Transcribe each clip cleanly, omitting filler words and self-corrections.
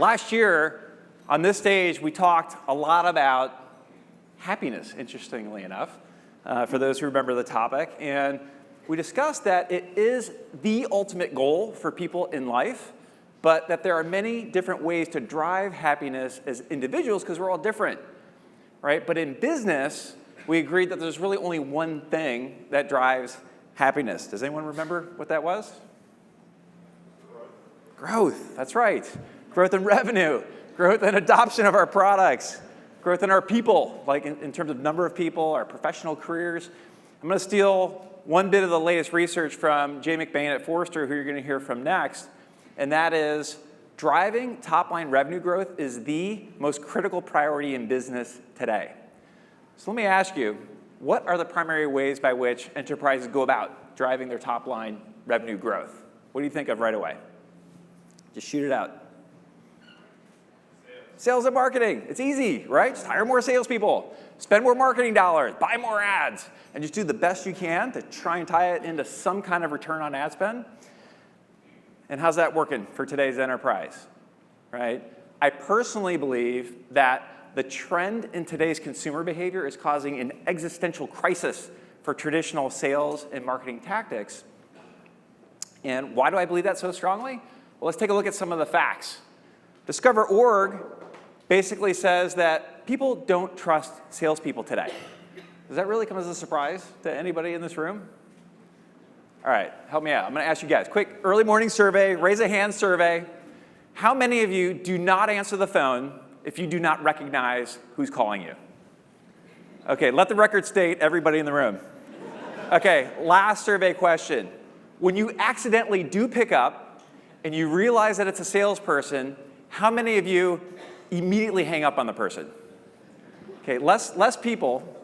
Last year, on this stage, we talked a lot about happiness, interestingly enough, for those who remember the topic. And we discussed that it is the ultimate goal for people in life, but that there are many different ways to drive happiness as individuals because we're all different, right? But in business, we agreed that there's really only one thing that drives happiness. Does anyone remember what that was? Growth, that's right. Growth in revenue, growth in adoption of our products, growth in our people, like in terms of number of people, our professional careers. I'm going to steal one bit of the latest research from Jay McBain at Forrester, who you're going to hear from next, and that is driving top-line revenue growth is the most critical priority in business today. So let me ask you, what are the primary ways by which enterprises go about driving their top-line revenue growth? What do you think of right away? Just shoot it out. Sales and marketing. It's easy, right? Just hire more salespeople, spend more marketing dollars, buy more ads, and just do the best you can to try and tie it into some kind of return on ad spend. And how's that working for today's enterprise, right? I personally believe that the trend in today's consumer behavior is causing an existential crisis for traditional sales and marketing tactics. And why do I believe that so strongly? Well, let's take a look at some of the facts. Discover.org basically says that people don't trust salespeople today. Does that really come as a surprise to anybody in this room? All right, help me out. I'm going to ask you guys, quick early morning survey, raise a hand survey. How many of you do not answer the phone if you do not recognize who's calling you? Okay, let the record state everybody in the room. Okay, last survey question. When you accidentally do pick up and you realize that it's a salesperson, how many of you immediately hang up on the person? Okay, less people,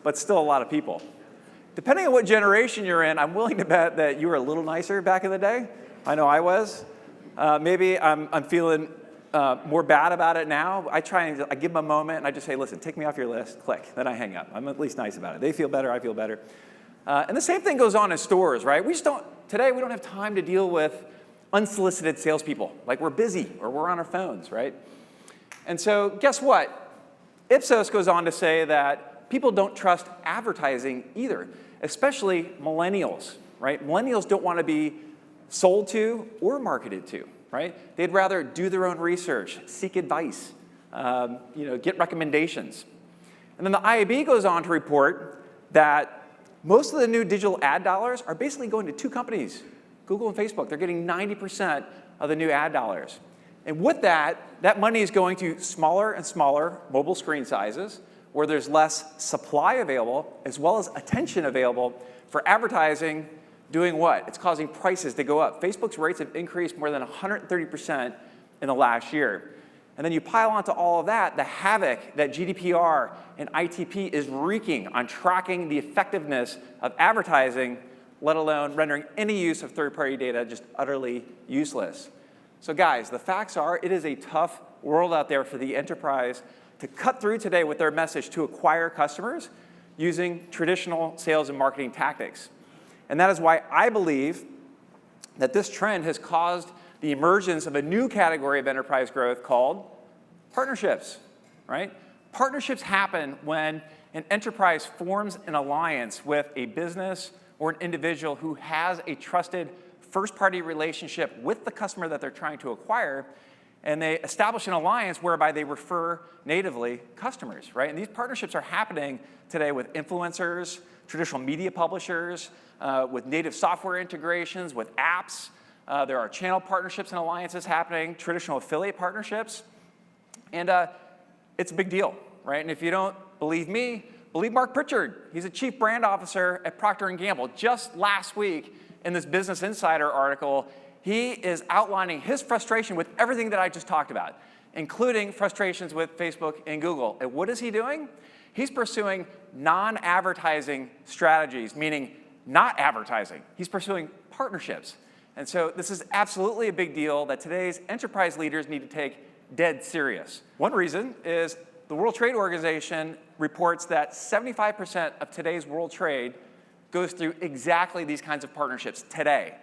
but still a lot of people. Depending on what generation you're in, I'm willing to bet that you were a little nicer back in the day. I know I was. Maybe I'm feeling more bad about it now. I give them a moment and I just say, listen, take me off your list, click, then I hang up. I'm at least nice about it. They feel better, I feel better. And the same thing goes on in stores, right? Today we don't have time to deal with unsolicited salespeople. Like we're busy or we're on our phones, right? And so guess what? Ipsos goes on to say that people don't trust advertising either, especially millennials, right? Millennials don't want to be sold to or marketed to, right? They'd rather do their own research, seek advice, get recommendations. And then the IAB goes on to report that most of the new digital ad dollars are basically going to two companies, Google and Facebook. They're getting 90% of the new ad dollars. And with that money is going to smaller and smaller mobile screen sizes where there's less supply available as well as attention available for advertising doing what? It's causing prices to go up. Facebook's rates have increased more than 130% in the last year. And then you pile onto all of that the havoc that GDPR and ITP is wreaking on tracking the effectiveness of advertising, let alone rendering any use of third-party data just utterly useless. So guys, the facts are it is a tough world out there for the enterprise to cut through today with their message to acquire customers using traditional sales and marketing tactics. And that is why I believe that this trend has caused the emergence of a new category of enterprise growth called partnerships, right? Partnerships happen when an enterprise forms an alliance with a business or an individual who has a trusted first-party relationship with the customer that they're trying to acquire, and they establish an alliance whereby they refer natively customers, right? And these partnerships are happening today with influencers, traditional media publishers, with native software integrations, with apps. There are channel partnerships and alliances happening, traditional affiliate partnerships. And it's a big deal, right? And if you don't believe me, believe Mark Pritchard. He's a chief brand officer at Procter & Gamble. Just last week in this Business Insider article, he is outlining his frustration with everything that I just talked about, including frustrations with Facebook and Google. And what is he doing? He's pursuing non-advertising strategies, meaning not advertising. He's pursuing partnerships. And so this is absolutely a big deal that today's enterprise leaders need to take dead serious. One reason is the World Trade Organization reports that 75% of today's world trade goes through exactly these kinds of partnerships today.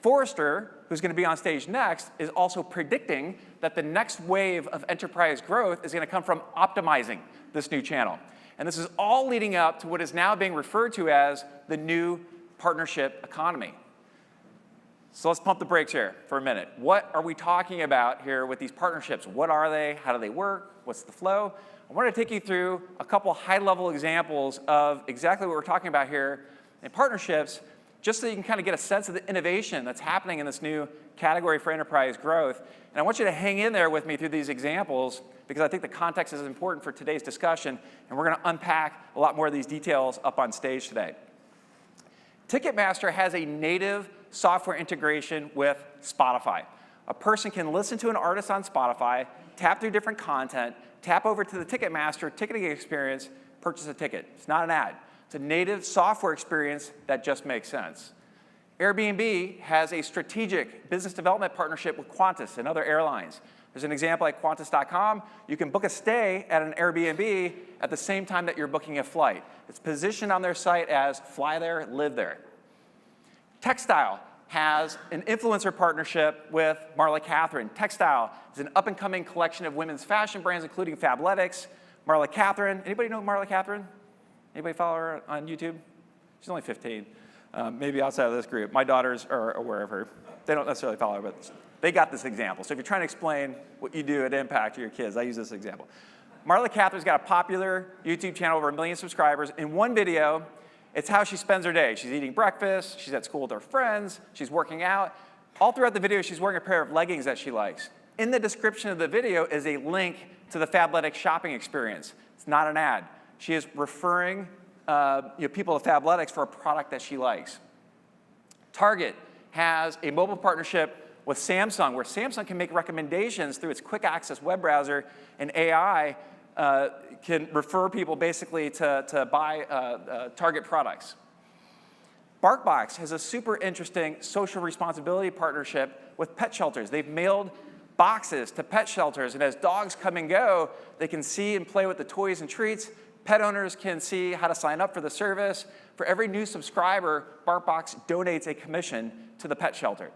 Forrester, who's going to be on stage next, is also predicting that the next wave of enterprise growth is going to come from optimizing this new channel. And this is all leading up to what is now being referred to as the new partnership economy. So let's pump the brakes here for a minute. What are we talking about here with these partnerships? What are they? How do they work? What's the flow? I want to take you through a couple high-level examples of exactly what we're talking about here in partnerships, just so you can kind of get a sense of the innovation that's happening in this new category for enterprise growth. And I want you to hang in there with me through these examples, because I think the context is important for today's discussion, and we're going to unpack a lot more of these details up on stage today. Ticketmaster has a native software integration with Spotify. A person can listen to an artist on Spotify, tap through different content, tap over to the Ticketmaster ticketing experience, purchase a ticket. It's not an ad. It's a native software experience that just makes sense. Airbnb has a strategic business development partnership with Qantas and other airlines. There's an example like Qantas.com. You can book a stay at an Airbnb at the same time that you're booking a flight. It's positioned on their site as fly there, live there. Textile has an influencer partnership with Marla Catherine. Textile is an up-and-coming collection of women's fashion brands, including Fabletics. Marla Catherine, anybody know Marla Catherine? Anybody follow her on YouTube? She's only 15, maybe outside of this group. My daughters are aware of her. They don't necessarily follow her, but they got this example. So if you're trying to explain what you do at Impact to your kids, I use this example. Marla Catherine's got a popular YouTube channel, over 1 million subscribers. In one video, it's how she spends her day. She's eating breakfast, she's at school with her friends, she's working out. All throughout the video, she's wearing a pair of leggings that she likes. In the description of the video is a link to the Fabletics shopping experience. It's not an ad. She is referring people to Fabletics for a product that she likes. Target has a mobile partnership with Samsung, where Samsung can make recommendations through its quick access web browser, and AI can refer people basically to buy Target products. BarkBox has a super interesting social responsibility partnership with pet shelters. They've mailed boxes to pet shelters, and as dogs come and go, they can see and play with the toys and treats. Pet owners can see how to sign up for the service. For every new subscriber, BarkBox donates a commission to the pet shelter.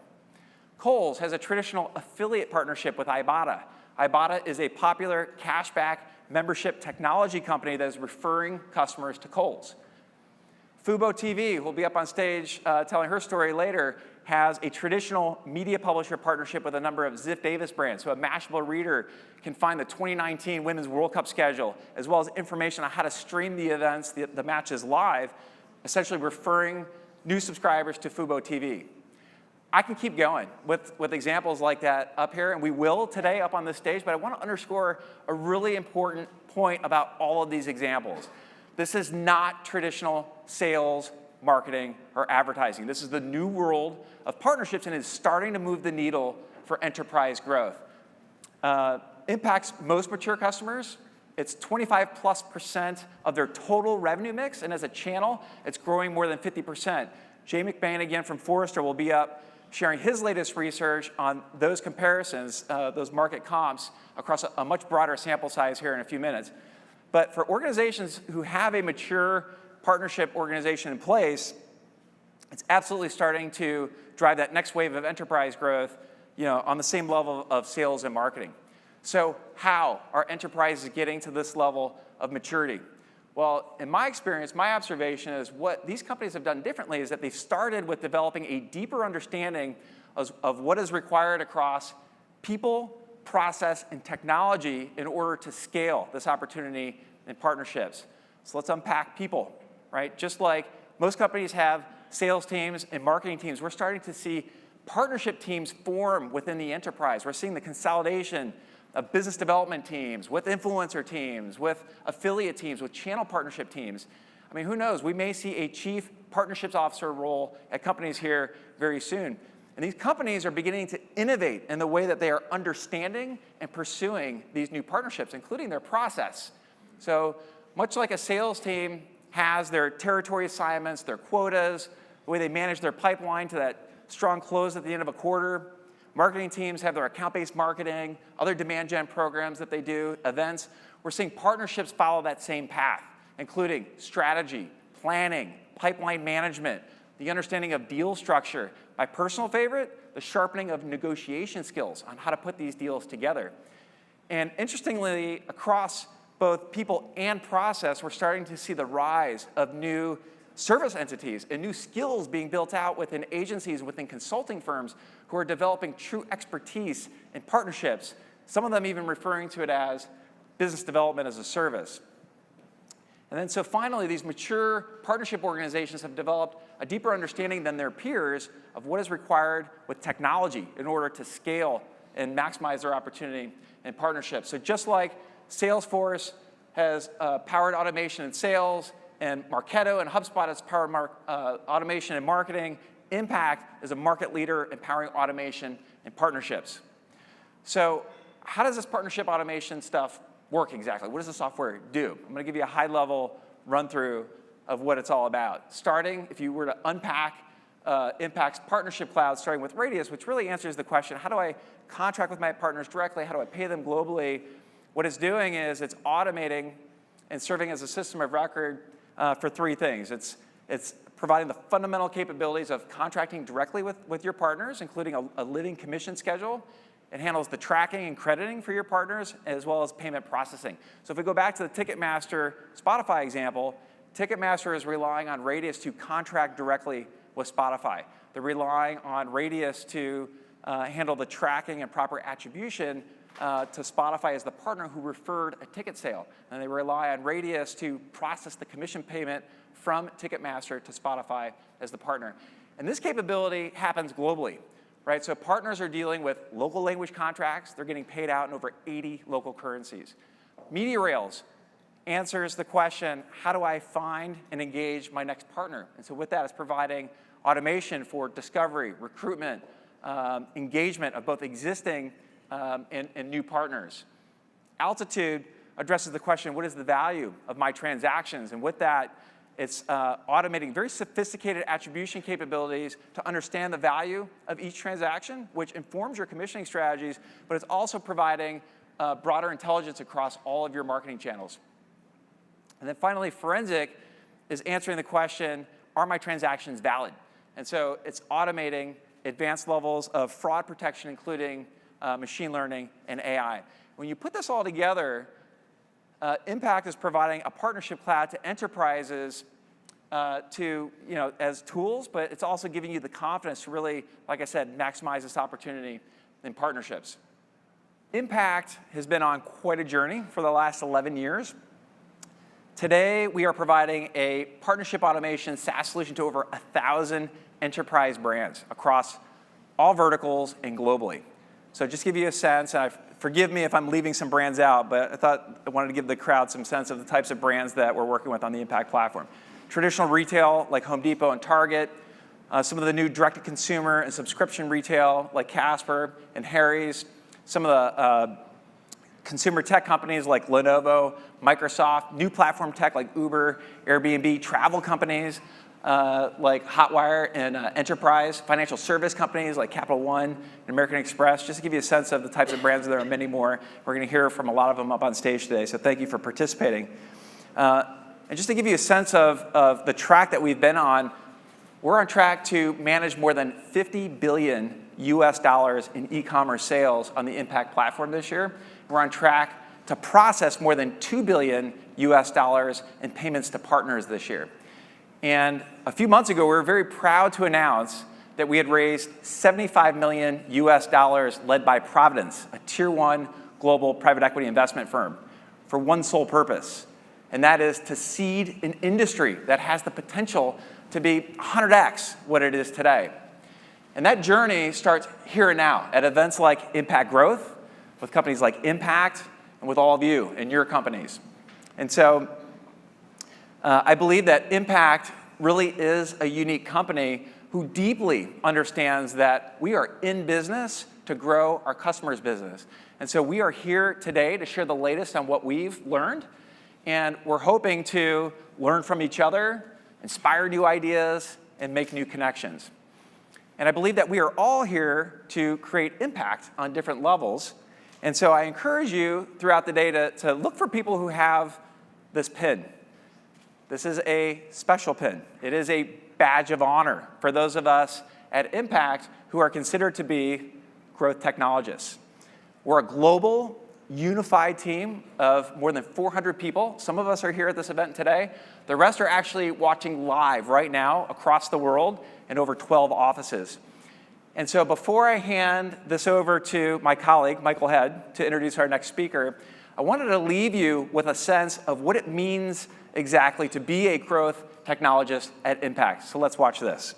Kohl's has a traditional affiliate partnership with Ibotta. Ibotta is a popular cashback membership technology company that is referring customers to Kohl's. Fubo TV, who will be up on stage telling her story later, has a traditional media publisher partnership with a number of Ziff Davis brands. So a Mashable reader can find the 2019 Women's World Cup schedule, as well as information on how to stream the events, the matches live, essentially referring new subscribers to Fubo TV. I can keep going with examples like that up here, and we will today up on this stage, but I want to underscore a really important point about all of these examples. This is not traditional sales, marketing, or advertising. This is the new world of partnerships, and is starting to move the needle for enterprise growth. Impacts most mature customers. It's 25+% of their total revenue mix, and as a channel, it's growing more than 50%. Jay McBain, from Forrester, will be up sharing his latest research on those comparisons, those market comps, across a much broader sample size here in a few minutes. But for organizations who have a mature partnership organization in place, it's absolutely starting to drive that next wave of enterprise growth, on the same level of sales and marketing. So how are enterprises getting to this level of maturity? Well, in my experience, my observation is what these companies have done differently is that they've started with developing a deeper understanding of what is required across people, process, and technology in order to scale this opportunity in partnerships. So let's unpack people, right? Just like most companies have sales teams and marketing teams, we're starting to see partnership teams form within the enterprise. We're seeing the consolidation of business development teams, with influencer teams, with affiliate teams, with channel partnership teams. I mean, who knows? We may see a chief partnerships officer role at companies here very soon. And these companies are beginning to innovate in the way that they are understanding and pursuing these new partnerships, including their process. So much like a sales team has their territory assignments, their quotas, the way they manage their pipeline to that strong close at the end of a quarter, marketing teams have their account-based marketing, other demand gen programs that they do, events. We're seeing partnerships follow that same path, including strategy, planning, pipeline management, the understanding of deal structure. My personal favorite, the sharpening of negotiation skills on how to put these deals together. And interestingly, across both people and process, we're starting to see the rise of new service entities and new skills being built out within agencies, within consulting firms who are developing true expertise and partnerships, some of them even referring to it as business development as a service. And then so finally, these mature partnership organizations have developed a deeper understanding than their peers of what is required with technology in order to scale and maximize their opportunity in partnerships. So just like Salesforce has powered automation in sales, and Marketo and HubSpot has powered automation in marketing, Impact is a market leader in powering automation and partnerships. So how does this partnership automation stuff work exactly? What does the software do? I'm going to give you a high-level run-through of what it's all about. Starting, if you were to unpack Impact's partnership cloud, starting with Radius, which really answers the question, how do I contract with my partners directly? How do I pay them globally? What it's doing is it's automating and serving as a system of record for three things. It's providing the fundamental capabilities of contracting directly with your partners, including a living commission schedule. It handles the tracking and crediting for your partners, as well as payment processing. So if we go back to the Ticketmaster Spotify example, Ticketmaster is relying on Radius to contract directly with Spotify. They're relying on Radius to handle the tracking and proper attribution to Spotify as the partner who referred a ticket sale. And they rely on Radius to process the commission payment from Ticketmaster to Spotify as the partner. And this capability happens globally, right? So partners are dealing with local language contracts. They're getting paid out in over 80 local currencies. MediaRails answers the question, how do I find and engage my next partner? And so with that, it's providing automation for discovery, recruitment, engagement of both existing and new partners. Altitude addresses the question, what is the value of my transactions? And with that, it's automating very sophisticated attribution capabilities to understand the value of each transaction, which informs your commissioning strategies, but it's also providing broader intelligence across all of your marketing channels. And then finally, Forensic is answering the question, are my transactions valid? And so it's automating advanced levels of fraud protection, including machine learning and AI. When you put this all together, Impact is providing a partnership cloud to enterprises as tools, but it's also giving you the confidence to really, like I said, maximize this opportunity in partnerships. Impact has been on quite a journey for the last 11 years. Today, we are providing a partnership automation SaaS solution to over 1,000 enterprise brands across all verticals and globally. So just give you a sense, and forgive me if I'm leaving some brands out, but I wanted to give the crowd some sense of the types of brands that we're working with on the Impact platform. Traditional retail like Home Depot and Target, some of the new direct-to-consumer and subscription retail like Casper and Harry's, some of the consumer tech companies like Lenovo, Microsoft, new platform tech like Uber, Airbnb, travel companies like Hotwire and Enterprise, financial service companies like Capital One and American Express, just to give you a sense of the types of brands. There are many more. We're going to hear from a lot of them up on stage today, so thank you for participating. And just to give you a sense of the track that we've been on, we're on track to manage more than $50 billion in e-commerce sales on the Impact platform this year. We're on track to process more than $2 billion in payments to partners this year. And a few months ago, we were very proud to announce that we had raised $75 million led by Providence, a tier 1 global private equity investment firm, for one sole purpose, and that is to seed an industry that has the potential to be 100x what it is today. And that journey starts here and now at events like Impact Growth, with companies like Impact, and with all of you and your companies. And so I believe that Impact really is a unique company who deeply understands that we are in business to grow our customers' business. And so we are here today to share the latest on what we've learned, and we're hoping to learn from each other, inspire new ideas, and make new connections. And I believe that we are all here to create impact on different levels. And so I encourage you throughout the day to look for people who have this pin. This is a special pin. It is a badge of honor for those of us at Impact who are considered to be growth technologists. We're a global, unified team of more than 400 people. Some of us are here at this event today. The rest are actually watching live right now across the world in over 12 offices. And so before I hand this over to my colleague, Michael Head, to introduce our next speaker, I wanted to leave you with a sense of what it means exactly to be a growth technologist at Impact. So let's watch this.